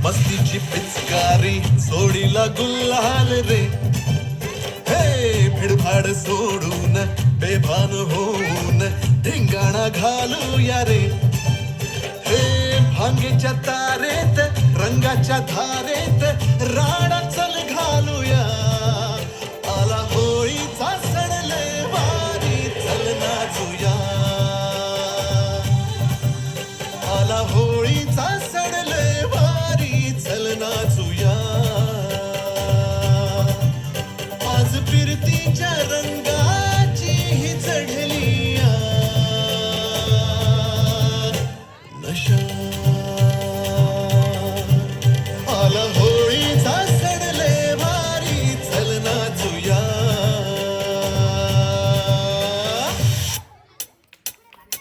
मस्तीची पिचकारी सोडीला गुल्हाल रे. हे भिडभाड सोडून बेभान होऊन धिंगाणा घालूया रे. हे भांगेच्या तारेत रंगाच्या धारेत राडा चल घालूया. आला होळीचा सण लय भारी चल नाचूया. आला होळीचा सण लय भारी चल नाचूया. आज फिरतीच्या रंगाची ही चढली नशा.